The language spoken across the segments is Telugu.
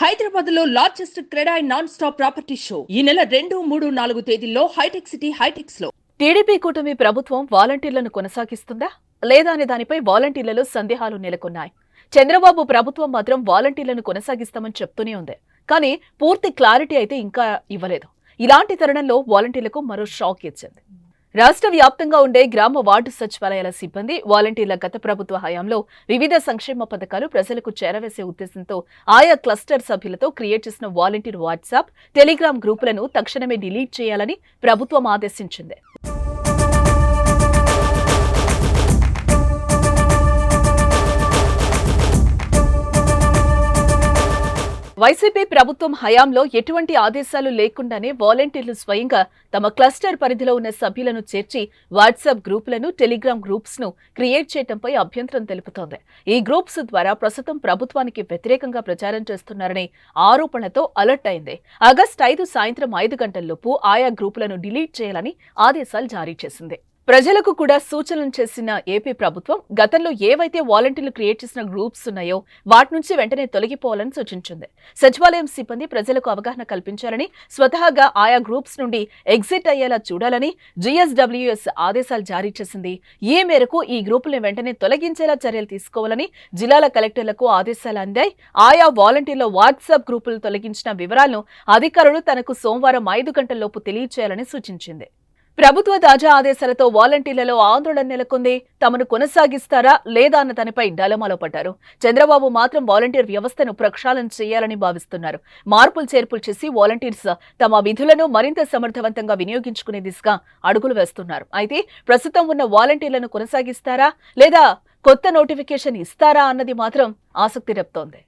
హైదరాబాద్ లో largest CREDAI non stop property show ఈ నెల 2, 3, 4 తేదీల్లో హైటెక్ సిటీ హైటెక్స్ లో. టీడీపీ కూటమి ప్రభుత్వం వాలంటీర్లను కొనసాగిస్తుందా లేదా అనే దానిపై వాలంటీర్లలో సందేహాలు నెలకొన్నాయి. చంద్రబాబు ప్రభుత్వం మాత్రం వాలంటీర్లను కొనసాగిస్తామని చెప్తూనే ఉంది. కానీ పూర్తి క్లారిటీ అయితే ఇంకా ఇవ్వలేదు. ఇలాంటి తరుణంలో వాలంటీర్లకు మరో షాక్ ఇచ్చింది. రాష్ట్ర వ్యాప్తంగా ఉండే గ్రామ వార్డు సచివాలయాల సిబ్బంది వాలంటీర్ల గత ప్రభుత్వ హయాంలో వివిధ సంక్షేమ పథకాలు ప్రజలకు చేరవేసే ఉద్దేశంతో ఆయా క్లస్టర్ సభ్యులతో క్రియేట్ చేసిన వాలంటీర్ వాట్సాప్, టెలిగ్రామ్ గ్రూపులను తక్షణమే డిలీట్ చేయాలని ప్రభుత్వం ఆదేశించింది. వైసీపీ ప్రభుత్వం హయాంలో ఎటువంటి ఆదేశాలు లేకుండానే వాలంటీర్లు స్వయంగా తమ క్లస్టర్ పరిధిలో ఉన్న సభ్యులను చేర్చి వాట్సాప్ గ్రూపులను, టెలిగ్రామ్ గ్రూప్స్ ను క్రియేట్ చేయడంపై అభ్యంతరం తెలుపుతోంది. ఈ గ్రూప్స్ ద్వారా ప్రస్తుతం ప్రభుత్వానికి వ్యతిరేకంగా ప్రచారం చేస్తున్నారనే ఆరోపణలతో అలర్ట్ అయింది. ఆగస్టు 5 సాయంత్రం 5 గంటల్లోపు ఆయా గ్రూపులను డిలీట్ చేయాలని ఆదేశాలు జారీ చేసింది. ప్రజలకు కూడా సూచనలు చేసిన ఏపీ ప్రభుత్వం గతంలో ఏవైతే వాలంటీర్లు క్రియేట్ చేసిన గ్రూప్స్ ఉన్నాయో వాటి నుంచి వెంటనే తొలగిపోవాలని సూచించింది. సచివాలయం సిబ్బంది ప్రజలకు అవగాహన కల్పించాలని, స్వతహాగా ఆయా గ్రూప్స్ నుండి ఎగ్జిట్ అయ్యేలా చూడాలని GSWS ఆదేశాలు జారీ చేసింది. ఈ మేరకు ఈ గ్రూపులను వెంటనే తొలగించేలా చర్యలు తీసుకోవాలని జిల్లాల కలెక్టర్లకు ఆదేశాలు అందాయి. ఆయా వాలంటీర్ల వాట్సాప్ గ్రూపులు తొలగించిన వివరాలను అధికారులు తనకు సోమవారం 5 గంటల్లోపు తెలియచేయాలని సూచించింది. ప్రభుత్వ తాజా ఆదేశాలతో వాలంటీర్లలో ఆందోళన నెలకొంది. తమను కొనసాగిస్తారా లేదా అన్న దానిపై డలమాలో పడ్డారు. చంద్రబాబు మాత్రం వాలంటీర్ వ్యవస్థను ప్రక్షాళన చేయాలని భావిస్తున్నారు. మార్పులు చేర్పులు చేసి వాలంటీర్స్ తమ విధులను మరింత సమర్థవంతంగా వినియోగించుకునే దిశగా అడుగులు వేస్తున్నారు. అయితే ప్రస్తుతం ఉన్న వాలంటీర్లను కొనసాగిస్తారా లేదా కొత్త నోటిఫికేషన్ ఇస్తారా అన్నది మాత్రం ఆసక్తి రేపుతోంది.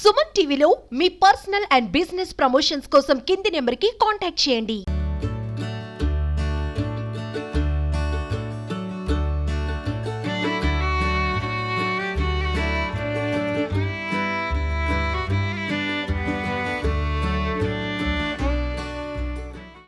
సుమన్ టీవీలో మీ పర్సనల్ అండ్ బిజినెస్ ప్రమోషన్స్ కోసం కింది నెంబర్కి కాంటాక్ట్ చేయండి.